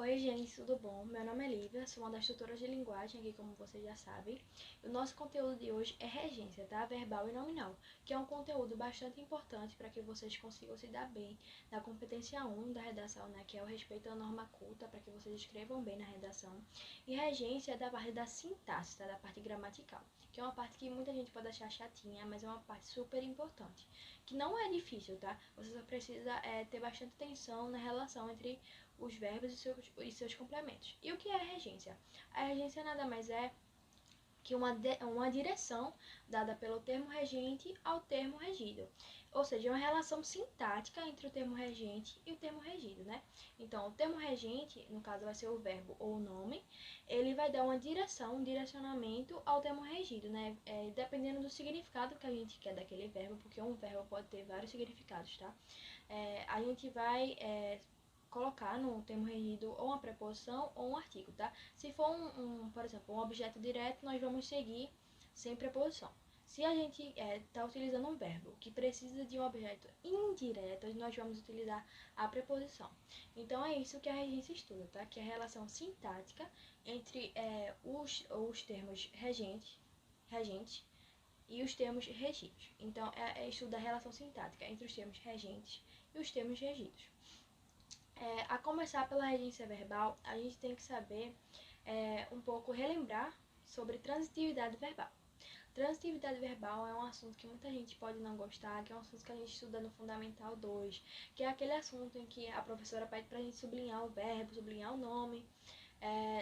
Oi gente, tudo bom? Meu nome é Lívia, sou uma das tutoras de linguagem aqui, como vocês já sabem. O nosso conteúdo de hoje é regência, tá? Verbal e nominal, que é um conteúdo bastante importante para que vocês consigam se dar bem na competência 1 da redação, né? Que é o respeito à norma culta, para que vocês escrevam bem na redação. E regência é da parte da sintaxe, tá? Da parte gramatical, que é uma parte que muita gente pode achar chatinha, mas é uma parte super importante, que não é difícil, tá? Você só precisa ter bastante atenção na relação entre os verbos e seus complementos. E o que é a regência? A regência nada mais é que uma direção dada pelo termo regente ao termo regido. Ou seja, é uma relação sintática entre o termo regente e o termo regido, né? Então, o termo regente, no caso vai ser o verbo ou o nome, ele vai dar uma direção, um direcionamento ao termo regido, né? Dependendo do significado que a gente quer daquele verbo, porque um verbo pode ter vários significados, tá? A gente vai colocar no termo regido ou uma preposição ou um artigo, tá? Se for por exemplo, um objeto direto, nós vamos seguir sem preposição. Se a gente está utilizando um verbo que precisa de um objeto indireto, nós vamos utilizar a preposição. Então, é isso que a regência estuda, tá? Que é a relação sintática entre os termos regentes e os termos regidos. Então, estuda a relação sintática entre os termos regentes e os termos regidos. A começar pela regência verbal, a gente tem que saber um pouco, relembrar sobre transitividade verbal. Transitividade verbal é um assunto que muita gente pode não gostar, que é um assunto que a gente estuda no Fundamental 2, que é aquele assunto em que a professora pede pra gente sublinhar o verbo, sublinhar o nome.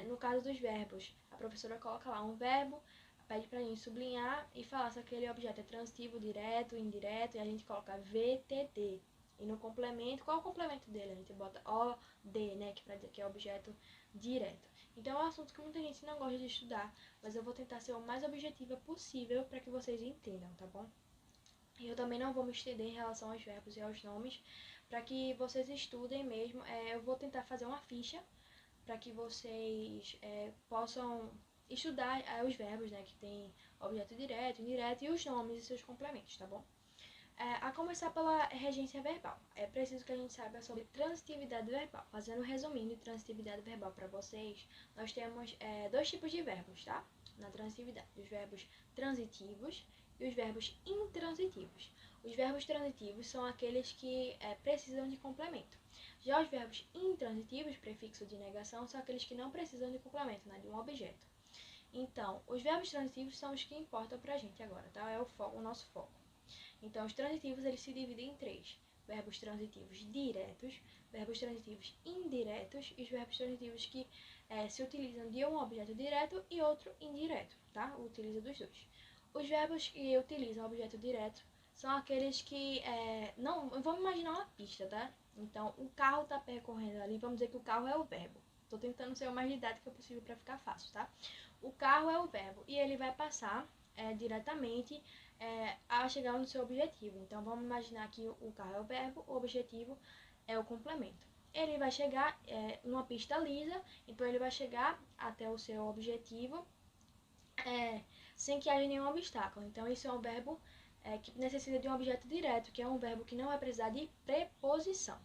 No caso dos verbos, a professora coloca lá um verbo, pede pra gente sublinhar e falar se aquele objeto é transitivo, direto, indireto, e a gente coloca VTD. E no complemento, qual é o complemento dele? A gente bota OD, né, que pra dizer que é objeto direto. Então é um assunto que muita gente não gosta de estudar, mas eu vou tentar ser o mais objetiva possível para que vocês entendam, tá bom? E eu também não vou me estender em relação aos verbos e aos nomes, para que vocês estudem mesmo. Eu vou tentar fazer uma ficha para que vocês possam estudar os verbos, né, que tem objeto direto, indireto e os nomes e seus complementos, tá bom? A começar pela regência verbal. É preciso que a gente saiba sobre transitividade verbal. Fazendo um resuminho de transitividade verbal para vocês, nós temos dois tipos de verbos, tá? Na transitividade, os verbos transitivos e os verbos intransitivos. Os verbos transitivos são aqueles que precisam de complemento. Já os verbos intransitivos, prefixo de negação, são aqueles que não precisam de complemento, né, de um objeto. Então, os verbos transitivos são os que importam pra gente agora, tá? É o nosso foco. Então, os transitivos eles se dividem em três: verbos transitivos diretos, verbos transitivos indiretos e os verbos transitivos que se utilizam de um objeto direto e outro indireto, tá? Utiliza dos dois. Os verbos que utilizam objeto direto são aqueles que não. Vamos imaginar uma pista, tá? Então, o carro está percorrendo ali, vamos dizer que o carro é o verbo. Estou tentando ser o mais didática possível para ficar fácil, tá? O carro é o verbo e ele vai passar diretamente a chegar no seu objetivo. Então, vamos imaginar que o carro é o verbo, o objetivo é o complemento. Ele vai chegar numa pista lisa, então ele vai chegar até o seu objetivo sem que haja nenhum obstáculo. Então, isso é um verbo que necessita de um objeto direto, que é um verbo que não vai precisar de preposição.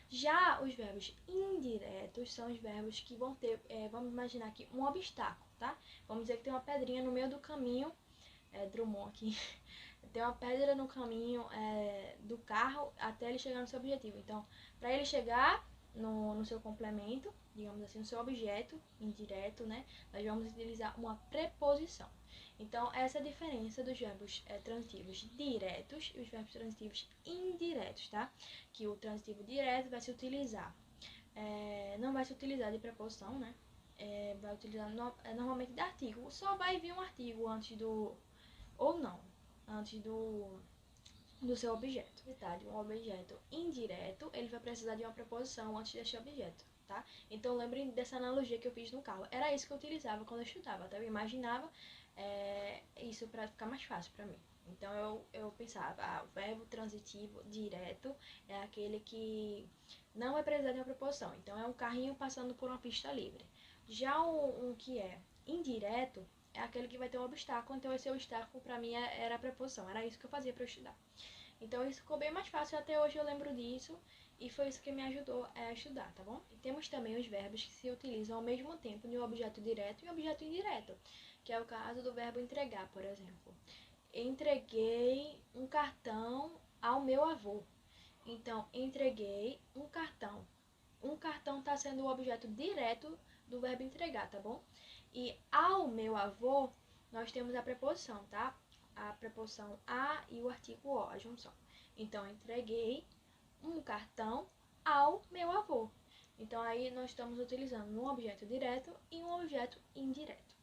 Já os verbos indiretos são os verbos que vão ter, vamos imaginar aqui, um obstáculo, tá? Vamos dizer que tem uma pedrinha no meio do caminho, Drummond aqui, tem uma pedra no caminho do carro até ele chegar no seu objetivo. Então, para ele chegar no seu complemento, digamos assim, no seu objeto indireto, né, nós vamos utilizar uma preposição. Então, essa é a diferença dos verbos transitivos diretos e os verbos transitivos indiretos, tá? Que o transitivo direto vai se utilizar, não vai se utilizar de preposição, né? Vai utilizar normalmente de artigo. Só vai vir um artigo antes ou não, antes do seu objeto. Um objeto indireto, ele vai precisar de uma preposição antes deste objeto, tá? Então lembrem dessa analogia que eu fiz no carro. Era isso que eu utilizava quando eu estudava, tá? Eu imaginava isso para ficar mais fácil para mim. Então eu pensava, o verbo transitivo direto é aquele que não vai precisar de uma preposição. Então é um carrinho passando por uma pista livre. Já um que é indireto é aquele que vai ter um obstáculo, então esse obstáculo para mim era a preposição, era isso que eu fazia para estudar. Então isso ficou bem mais fácil, até hoje eu lembro disso E foi isso que me ajudou a estudar, tá bom? E temos também os verbos que se utilizam ao mesmo tempo de um objeto direto e um objeto indireto, que é o caso do verbo entregar, por exemplo. Entreguei um cartão ao meu avô. Então, entreguei um cartão. Um cartão está sendo o objeto direto do verbo entregar, tá bom? E ao meu avô, nós temos a preposição, tá? A preposição a e o artigo o, a junção. Então, entreguei um cartão ao meu avô. Então, aí nós estamos utilizando um objeto direto e um objeto indireto.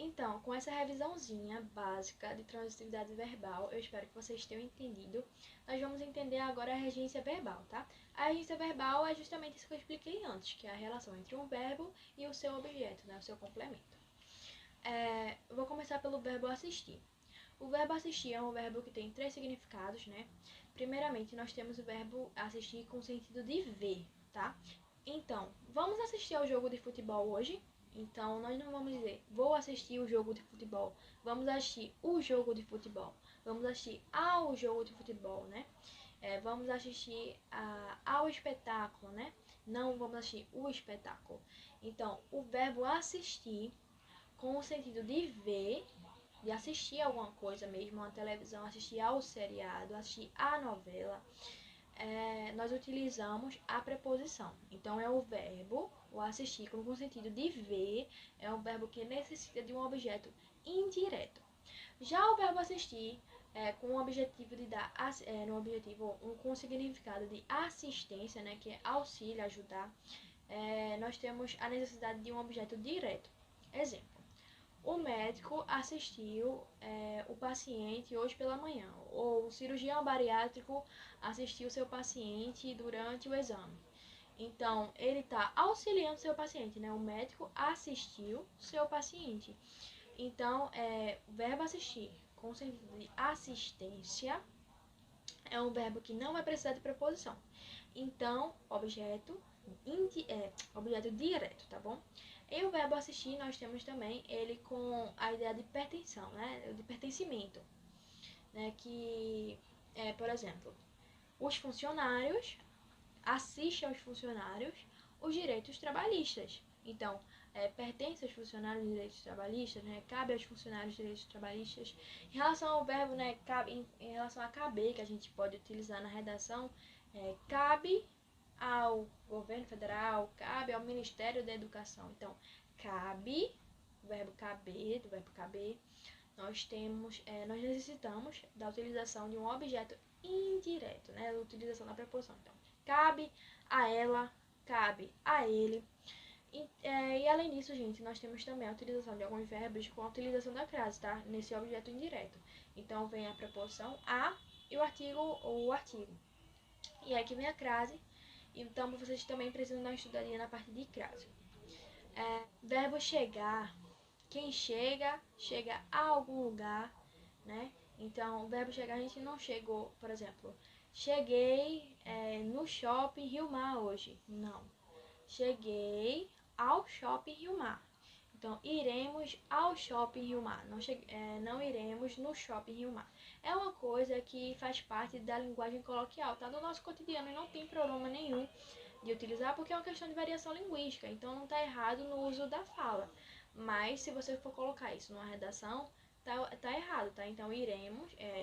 Então, com essa revisãozinha básica de transitividade verbal, eu espero que vocês tenham entendido. Nós vamos entender agora a regência verbal, tá? A regência verbal é justamente isso que eu expliquei antes, que é a relação entre um verbo e o seu objeto, né? O seu complemento. Eu vou começar pelo verbo assistir. O verbo assistir é um verbo que tem 3 significados, né? Primeiramente, nós temos o verbo assistir com o sentido de ver, tá? Então, vamos assistir ao jogo de futebol hoje? Então, nós não vamos dizer, vou assistir o jogo de futebol. Vamos assistir o jogo de futebol. Vamos assistir ao jogo de futebol, né? Vamos assistir ao espetáculo, né? Não vamos assistir o espetáculo. Então, o verbo assistir com o sentido de ver, de assistir alguma coisa mesmo, a televisão, assistir ao seriado, assistir à novela, nós utilizamos a preposição. Então, é o verbo, o assistir, com o sentido de ver, é um verbo que necessita de um objeto indireto. Já o verbo assistir, com o objetivo de dar, com o significado de assistência, né, que é auxílio, ajudar, nós temos a necessidade de um objeto direto. Exemplo. O médico assistiu o paciente hoje pela manhã, ou o cirurgião bariátrico assistiu seu paciente durante o exame. Então, ele está auxiliando seu paciente, né? O médico assistiu seu paciente. Então, o verbo assistir, com o sentido de assistência, é um verbo que não vai precisar de preposição. Então, objeto direto, tá bom? E o verbo assistir, nós temos também ele com a ideia de pertenção, né? De pertencimento, né? Que por exemplo, os funcionários assistem aos funcionários os direitos trabalhistas. Então, pertence aos funcionários os direitos trabalhistas, né? Cabe aos funcionários os direitos trabalhistas. Em relação ao verbo, né? Cabe, em relação a caber, que a gente pode utilizar na redação, cabe ao governo federal, cabe ao Ministério da Educação. Então, cabe, o verbo caber, do verbo caber, nós necessitamos da utilização de um objeto indireto, né? A utilização da preposição. Então, cabe a ela, cabe a ele. E além disso, gente, nós temos também a utilização de alguns verbos com a utilização da crase, tá? Nesse objeto indireto. Então, vem a preposição a e o artigo ou o artigo. E aqui vem a crase. Então, vocês também precisam dar uma estudadinha na parte de crase. Verbo chegar. Quem chega, chega a algum lugar, né? Então, o verbo chegar, a gente não chegou, por exemplo, cheguei no shopping Rio Mar hoje. Não. Cheguei ao shopping Rio Mar. Então, iremos ao shopping Rio Mar. Não iremos no shopping Rio Mar. É uma coisa que faz parte da linguagem coloquial, tá? Do nosso cotidiano e não tem problema nenhum de utilizar porque é uma questão de variação linguística. Então, não está errado no uso da fala. Mas, se você for colocar isso numa redação, tá errado, tá? Então,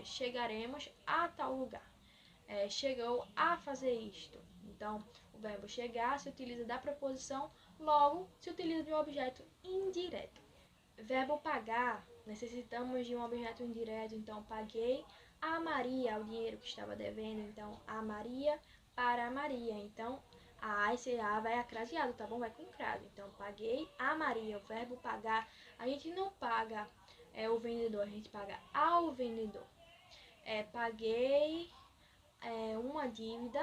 chegaremos a tal lugar. Chegou a fazer isto. Então, o verbo chegar se utiliza da preposição, logo se utiliza de um objeto indireto. Verbo pagar, necessitamos de um objeto indireto, então paguei a Maria o dinheiro que estava devendo, então a Maria para a Maria. Então, esse A vai acraseado, tá bom? Vai com crase. Então, paguei a Maria. O verbo pagar, a gente não paga o vendedor, a gente paga ao vendedor. Paguei uma dívida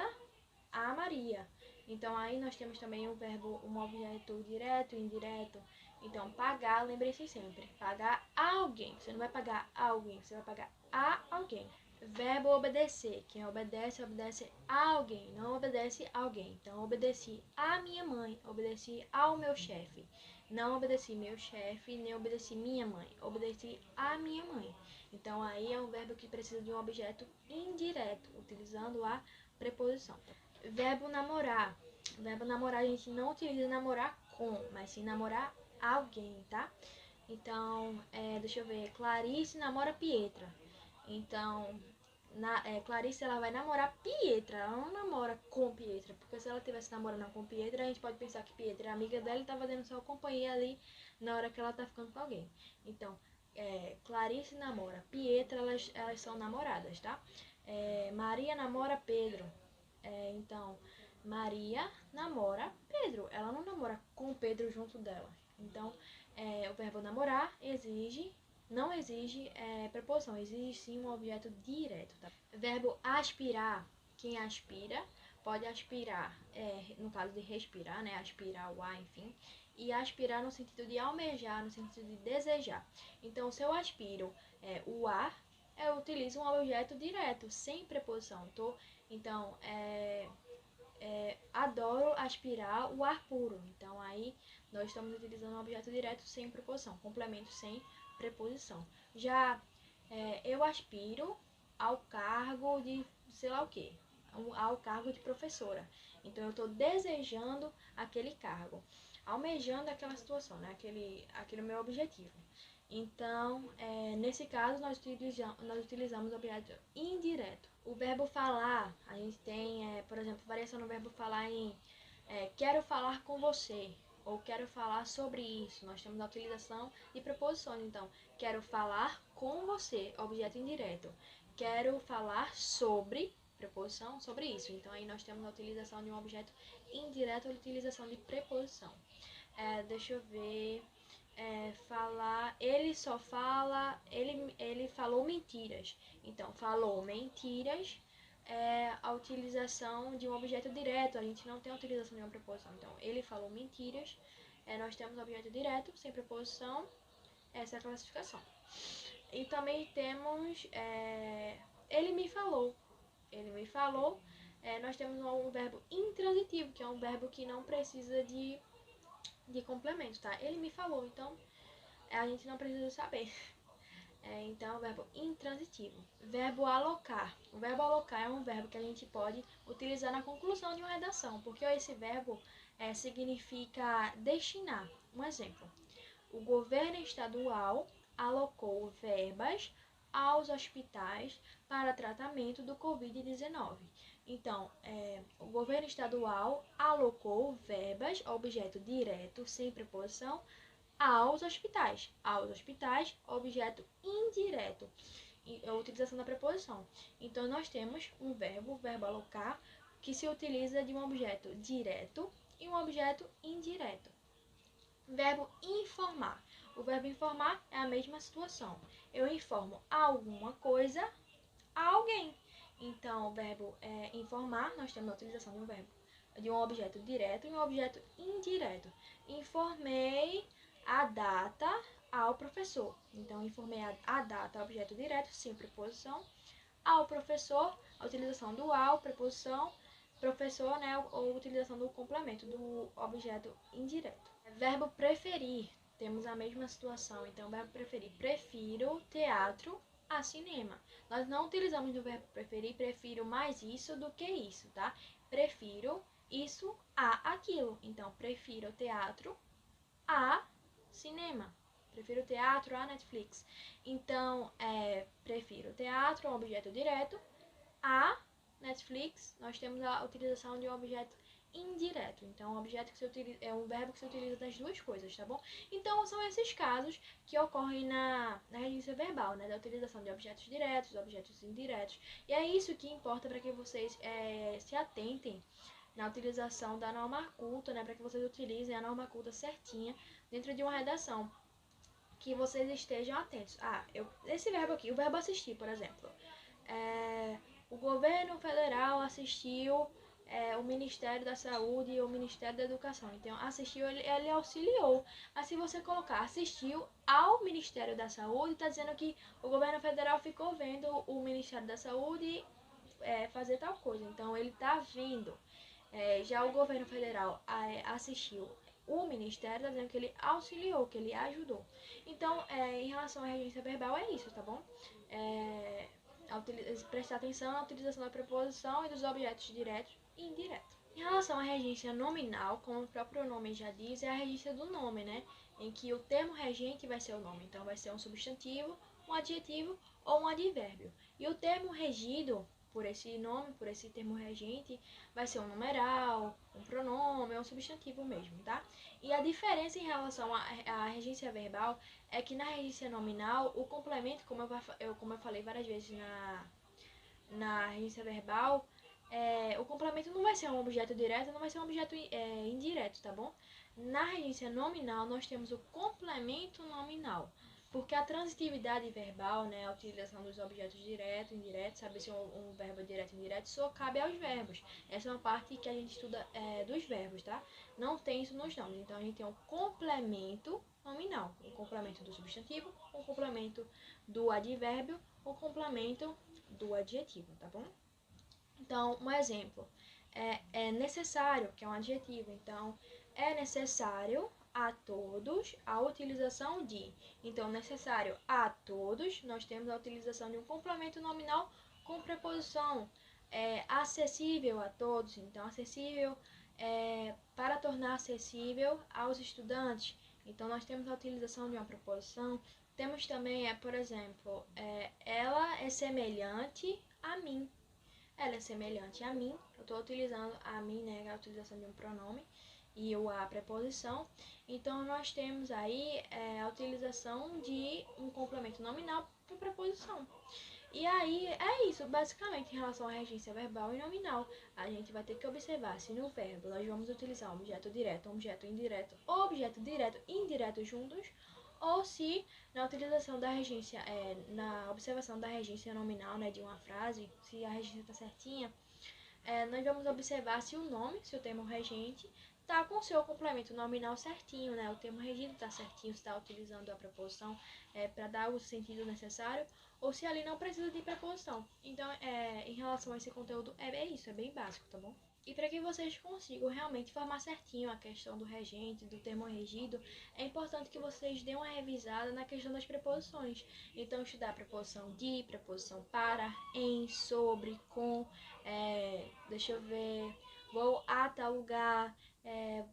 a Maria. Então, aí nós temos também um verbo, um objeto direto e indireto. Então, pagar, lembrem-se sempre, pagar a alguém. Você não vai pagar a alguém, você vai pagar a alguém. Verbo obedecer. Quem obedece, obedece a alguém, não obedece a alguém. Então, obedeci a minha mãe, obedeci ao meu chefe. Não obedeci meu chefe, nem obedeci minha mãe. Obedeci a minha mãe. Então, aí é um verbo que precisa de um objeto indireto, utilizando a preposição. Verbo namorar. Verbo namorar a gente não utiliza namorar com, mas sim namorar alguém, tá? Então, deixa eu ver. Clarice namora Pietra. Então, Clarice ela vai namorar Pietra. Ela não namora com Pietra. Porque se ela estivesse namorando com Pietra, a gente pode pensar que Pietra é amiga dela e tá fazendo sua companhia ali na hora que ela tá ficando com alguém. Então, Clarice namora Pietra, elas são namoradas, tá? Maria namora Pedro. Então, Maria namora Pedro. Ela não namora com Pedro junto dela. Então, o verbo namorar não exige preposição, exige sim um objeto direto, tá? Verbo aspirar. Quem aspira pode aspirar, no caso de respirar, né? Aspirar o ar, enfim. E aspirar no sentido de almejar, no sentido de desejar. Então, se eu aspiro o ar, eu utilizo um objeto direto, sem preposição. Então, adoro aspirar o ar puro. Então, aí nós estamos utilizando um objeto direto sem preposição, complemento sem preposição. Já eu aspiro ao cargo de sei lá o que, ao cargo de professora. Então, eu estou desejando aquele cargo, almejando aquela situação, né? aquele meu objetivo. Então, nesse caso, nós utilizamos o objeto indireto. O verbo falar, a gente tem, por exemplo, variação no verbo falar em quero falar com você, ou quero falar sobre isso. Nós temos a utilização de preposições. Então, quero falar com você, objeto indireto. Quero falar sobre, preposição, sobre isso. Então, aí nós temos a utilização de um objeto indireto, a utilização de preposição. Deixa eu ver. Falar, ele falou mentiras. Então, falou mentiras a utilização de um objeto direto. A gente não tem a utilização de uma preposição. Então, ele falou mentiras. Nós temos objeto direto, sem preposição. Essa é a classificação. E também temos ele me falou. Ele me falou. Nós temos um verbo intransitivo, que é um verbo que não precisa de complemento, tá? Ele me falou, então a gente não precisa saber. Então, é o verbo intransitivo. Verbo alocar. O verbo alocar é um verbo que a gente pode utilizar na conclusão de uma redação, porque esse verbo significa destinar. Um exemplo. O governo estadual alocou verbas aos hospitais para tratamento do Covid-19. Então, o governo estadual alocou verbas, objeto direto, sem preposição, aos hospitais. Aos hospitais, objeto indireto, a utilização da preposição. Então, nós temos um verbo, o verbo alocar, que se utiliza de um objeto direto e um objeto indireto. Verbo informar. O verbo informar é a mesma situação. Eu informo alguma coisa a alguém. Então, o verbo informar, nós temos a utilização de um verbo, de um objeto direto e um objeto indireto. Informei a data ao professor. Então, informei a data, objeto direto, sim, preposição. Ao professor, a utilização do ao, preposição. Professor, né, ou utilização do complemento, do objeto indireto. Verbo preferir, temos a mesma situação. Então, verbo preferir, prefiro teatro a cinema. Nós não utilizamos o verbo preferir, prefiro mais isso do que isso, tá? Prefiro isso a aquilo. Então, prefiro teatro a cinema. Prefiro teatro a Netflix. Então, prefiro teatro, um objeto direto, a Netflix, nós temos a utilização de um objeto indireto. Então, é um verbo que se utiliza das duas coisas, tá bom? Então, são esses casos que ocorrem na regência verbal, né? Da utilização de objetos diretos, objetos indiretos. E é isso que importa para que vocês se atentem na utilização da norma culta, né? Para que vocês utilizem a norma culta certinha dentro de uma redação. Que vocês estejam atentos. Esse verbo aqui, o verbo assistir, por exemplo. O governo federal assistiu o Ministério da Saúde e o Ministério da Educação. Então, assistiu, ele auxiliou. Mas se você colocar assistiu ao Ministério da Saúde, está dizendo que o governo federal ficou vendo o Ministério da Saúde fazer tal coisa. Então, ele está vendo. Já o governo federal assistiu o Ministério, está dizendo que ele auxiliou, que ele ajudou. Então, em relação à regência verbal, é isso, tá bom? Prestar atenção na utilização da preposição e dos objetos diretos e indireto. Em relação à regência nominal, como o próprio nome já diz, é a regência do nome, né? Em que o termo regente vai ser o nome. Então, vai ser um substantivo, um adjetivo ou um advérbio. E o termo regido por esse nome, por esse termo regente, vai ser um numeral, um pronome, um substantivo mesmo, tá? E a diferença em relação à regência verbal é que na regência nominal, o complemento, como eu falei várias vezes na regência verbal, o complemento não vai ser um objeto direto, não vai ser um objeto indireto, tá bom? Na regência nominal, nós temos o complemento nominal, porque a transitividade verbal, né, a utilização dos objetos direto e indireto, saber se um verbo é direto ou indireto, só cabe aos verbos. Essa é uma parte que a gente estuda dos verbos, tá? Não tem isso nos nomes. Então, a gente tem um complemento nominal, um complemento do substantivo, um complemento do advérbio, um complemento do adjetivo, tá bom? Então, um exemplo é necessário, que é um adjetivo. Então, é necessário a todos a utilização de. Então, necessário a todos, nós temos a utilização de um complemento nominal com preposição. Acessível a todos. Então, acessível para tornar acessível aos estudantes. Então, nós temos a utilização de uma preposição. Temos também, por exemplo, ela é semelhante a mim. Ela é semelhante a mim. Eu estou utilizando a mim, né, a utilização de um pronome e a preposição. Então, nós temos aí a utilização de um complemento nominal por preposição. E aí, é isso, basicamente, em relação à regência verbal e nominal. A gente vai ter que observar se no verbo nós vamos utilizar um objeto direto, um objeto indireto, ou objeto direto e indireto juntos, ou se na utilização da regência, na observação da regência nominal, né, de uma frase, se a regência está certinha, nós vamos observar se o nome, se o termo regente, está com o seu complemento nominal certinho, né? O termo regente está certinho, se está utilizando a preposição para dar o sentido necessário, ou se ali não precisa de preposição. Então, em relação a esse conteúdo, é isso, é bem básico, tá bom? E para que vocês consigam realmente formar certinho a questão do regente, do termo regido, é importante que vocês dêem uma revisada na questão das preposições. Então, estudar a preposição de, preposição para, em, sobre, com, deixa eu ver, vou a tal lugar,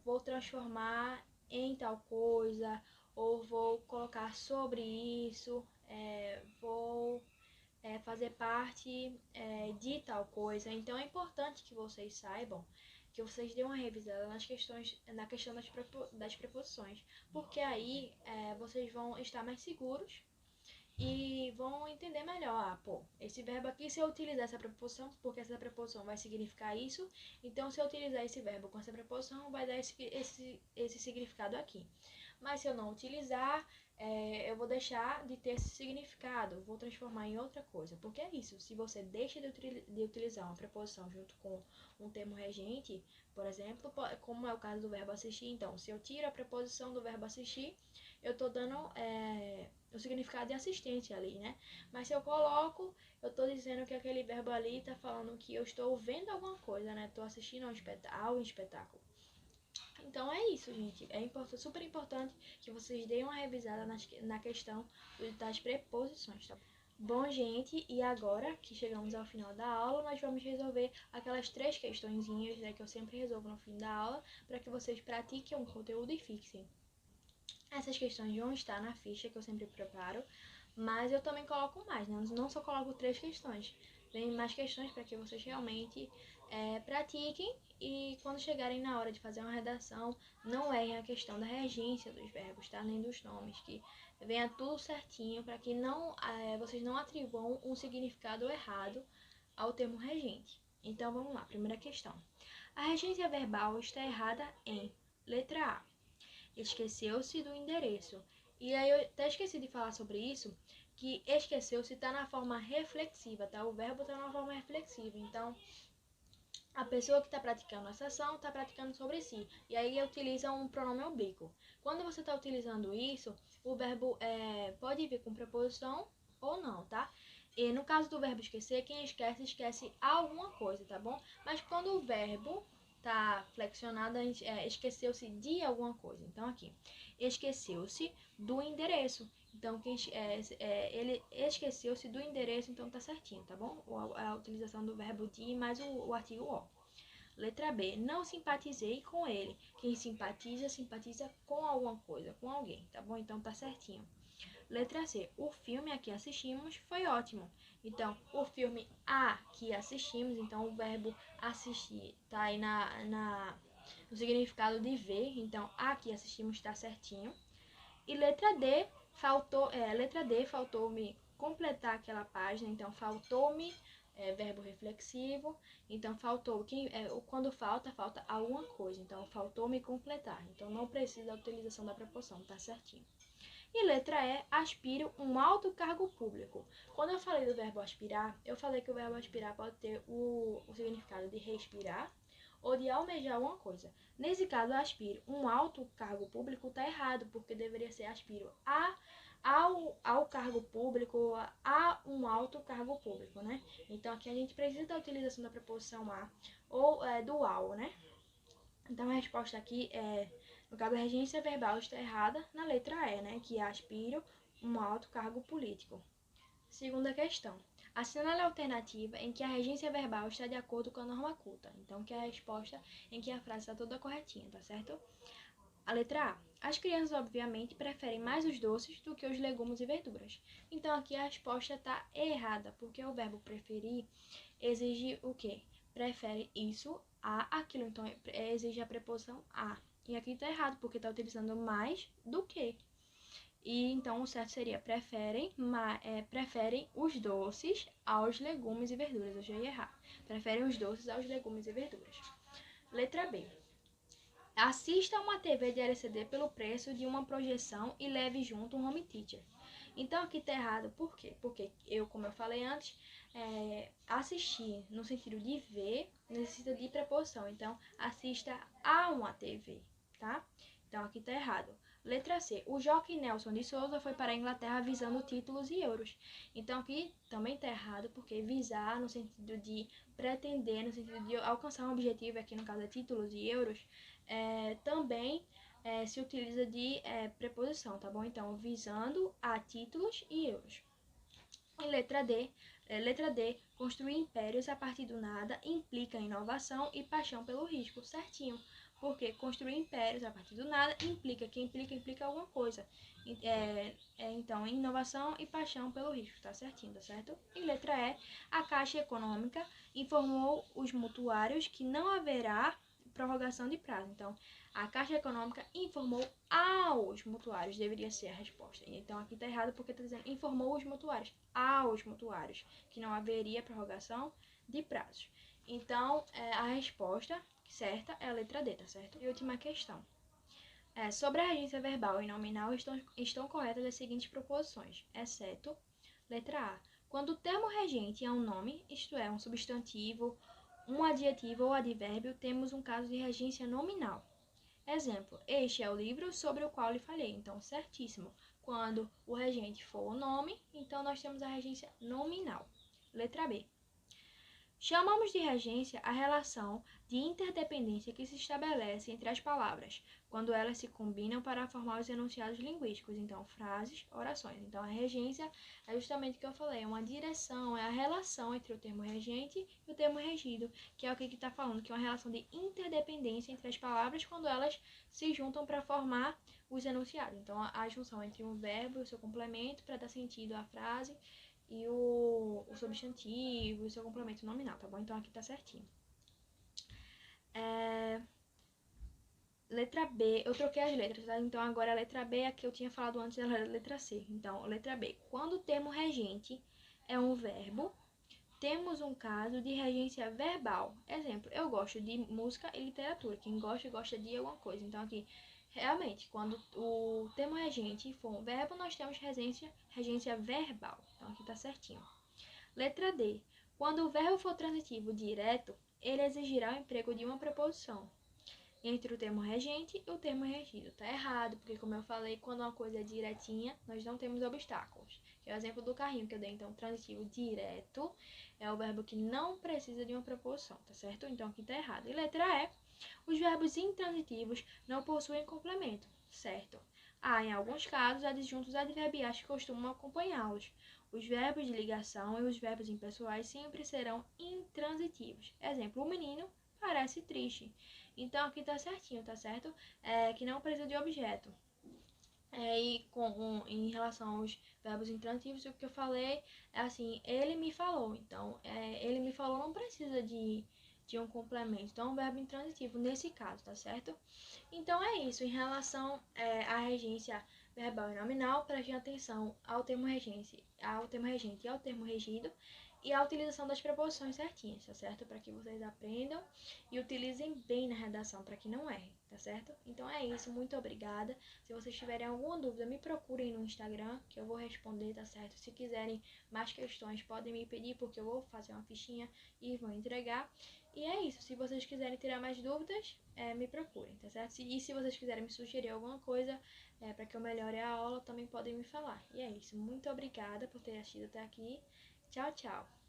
vou transformar em tal coisa, ou vou colocar sobre isso, vou fazer parte de tal coisa. Então é importante que vocês saibam, que vocês dêem uma revisada na questão das preposições, porque aí vocês vão estar mais seguros e vão entender melhor. Esse verbo aqui, se eu utilizar essa preposição, porque essa preposição vai significar isso, então se eu utilizar esse verbo com essa preposição, vai dar esse significado aqui. Mas se eu não utilizar, eu vou deixar de ter esse significado, vou transformar em outra coisa. Porque é isso, se você deixa de utilizar uma preposição junto com um termo regente, por exemplo, como é o caso do verbo assistir, então, se eu tiro a preposição do verbo assistir, eu estou dando o significado de assistente ali, né? Mas se eu coloco, eu estou dizendo que aquele verbo ali está falando que eu estou vendo alguma coisa, né? Estou assistindo a um espetáculo. Então é isso, gente. É super importante que vocês deem uma revisada na questão das preposições, tá? Bom, gente, e agora que chegamos ao final da aula, nós vamos resolver aquelas 3 questõezinhas, né, que eu sempre resolvo no fim da aula, para que vocês pratiquem um conteúdo e fixem. Essas questões vão estar na ficha que eu sempre preparo, mas eu também coloco mais, né? Não só coloco 3 questões, vem mais questões para que vocês realmente pratiquem e quando chegarem na hora de fazer uma redação, não errem a questão da regência dos verbos, tá? Nem dos nomes, que venha tudo certinho para que vocês não atribuam um significado errado ao termo regente. Então vamos lá, primeira questão. A regência verbal está errada em letra A. Esqueceu-se do endereço. E aí eu até esqueci de falar sobre isso, que esqueceu-se está na forma reflexiva, tá? O verbo está na forma reflexiva. Então, a pessoa que está praticando essa ação está praticando sobre si. E aí utiliza um pronome oblíquo. Quando você está utilizando isso, o verbo pode vir com preposição ou não, tá? E no caso do verbo esquecer, quem esquece, esquece alguma coisa, tá bom? Mas quando o verbo tá flexionado, esqueceu-se de alguma coisa. Então, aqui, esqueceu-se do endereço. Então, ele esqueceu-se do endereço, então tá certinho, tá bom? A utilização do verbo de mais o artigo o. Letra B, não simpatizei com ele. Quem simpatiza, simpatiza com alguma coisa, com alguém, tá bom? Então tá certinho. Letra C, o filme a que assistimos foi ótimo. Então, o filme a que assistimos, então o verbo assistir tá aí no significado de ver, então a que assistimos está certinho. E letra D, faltou-me completar aquela página, então faltou-me verbo reflexivo, então faltou, quando falta alguma coisa, então faltou-me completar, então não precisa da utilização da preposição, tá certinho. E letra E, aspiro um alto cargo público. Quando eu falei do verbo aspirar, eu falei que o verbo aspirar pode ter o significado de respirar ou de almejar alguma coisa. Nesse caso, aspiro um alto cargo público está errado, porque deveria ser aspiro ao cargo público, a um alto cargo público, né? Então, aqui a gente precisa da utilização da preposição a ou do ao, né? Então, a resposta aqui no caso, a regência verbal está errada na letra E, né? Que é aspiro um alto cargo político. Segunda questão. Assinale a alternativa em que a regência verbal está de acordo com a norma culta. Então, que é a resposta em que a frase está toda corretinha, tá certo? A letra A. As crianças, obviamente, preferem mais os doces do que os legumes e verduras. Então, aqui a resposta está errada, porque o verbo preferir exige o quê? Prefere isso a aquilo. Então, exige a preposição a. E aqui está errado, porque está utilizando mais do que. E então o certo seria preferem os doces aos legumes e verduras. Eu já ia errar. Preferem os doces aos legumes e verduras. Letra B. Assista a uma TV de LCD pelo preço de uma projeção e leve junto um home theater. Então aqui está errado. Por quê? Porque como eu falei antes, assistir no sentido de ver necessita de preposição. Então assista a uma TV, tá? Então aqui está errado. Letra C. O jockey Nelson de Souza foi para a Inglaterra visando títulos e euros. Então aqui também está errado, porque visar no sentido de pretender, no sentido de alcançar um objetivo, aqui no caso é títulos e euros, também se utiliza de preposição, tá bom? Então, visando a títulos e euros. E letra D, construir impérios a partir do nada implica inovação e paixão pelo risco, certinho. Porque construir impérios a partir do nada implica alguma coisa. Então, inovação e paixão pelo risco, tá certinho, tá certo? E letra E, a Caixa Econômica informou os mutuários que não haverá prorrogação de prazo. Então, a Caixa Econômica informou aos mutuários, deveria ser a resposta. Então, aqui está errado porque está dizendo informou os mutuários, aos mutuários, que não haveria prorrogação de prazos. Então, a resposta certa é a letra D, tá certo? E última questão. Sobre a regência verbal e nominal estão corretas as seguintes proposições, exceto letra A. Quando o termo regente é um nome, isto é, um substantivo, um adjetivo ou advérbio, temos um caso de regência nominal. Exemplo, este é o livro sobre o qual lhe falei. Então, certíssimo. Quando o regente for o nome, então nós temos a regência nominal. Letra B. Chamamos de regência a relação de interdependência que se estabelece entre as palavras, quando elas se combinam para formar os enunciados linguísticos, então frases, orações. Então a regência é justamente o que eu falei, é uma direção, é a relação entre o termo regente e o termo regido, que é o que está falando, que é uma relação de interdependência entre as palavras quando elas se juntam para formar os enunciados. Então a junção entre um verbo e o seu complemento para dar sentido à frase, e o substantivo e o seu complemento nominal, tá bom? Então aqui tá certinho. Letra B, eu troquei as letras, tá? Então agora a letra B, a que eu tinha falado antes, ela era a letra C. Então, letra B. Quando o termo regente é um verbo, temos um caso de regência verbal. Exemplo, eu gosto de música e literatura. Quem gosta de alguma coisa. Então aqui, realmente, quando o termo regente for um verbo, nós temos regência verbal. Então aqui tá certinho. Letra D. Quando o verbo for transitivo direto, ele exigirá o emprego de uma preposição entre o termo regente e o termo regido. Tá errado, porque como eu falei, quando uma coisa é diretinha, nós não temos obstáculos. Que é o exemplo do carrinho que eu dei. Então, transitivo direto é o verbo que não precisa de uma preposição, tá certo? Então, aqui tá errado. E letra E. Os verbos intransitivos não possuem complemento, certo? Em alguns casos, adjuntos adverbiais que costumam acompanhá-los. Os verbos de ligação e os verbos impessoais sempre serão intransitivos. Exemplo, o menino parece triste. Então aqui tá certinho, tá certo? Que não precisa de objeto. Em relação aos verbos intransitivos, o que eu falei é assim, ele me falou. Então, ele me falou não precisa de um complemento. Então, é um verbo intransitivo nesse caso, tá certo? Então, é isso. Em relação à regência verbal e nominal, prestem atenção ao termo regente e ao termo regido e a utilização das preposições certinhas, tá certo? Para que vocês aprendam e utilizem bem na redação, para que não errem, tá certo? Então é isso, muito obrigada. Se vocês tiverem alguma dúvida, me procurem no Instagram, que eu vou responder, tá certo? Se quiserem mais questões, podem me pedir, porque eu vou fazer uma fichinha e vou entregar. E é isso, se vocês quiserem tirar mais dúvidas, me procurem, tá certo? E se vocês quiserem me sugerir alguma coisa para que eu melhore a aula, também podem me falar. E é isso, muito obrigada por ter assistido até aqui. Tchau, tchau!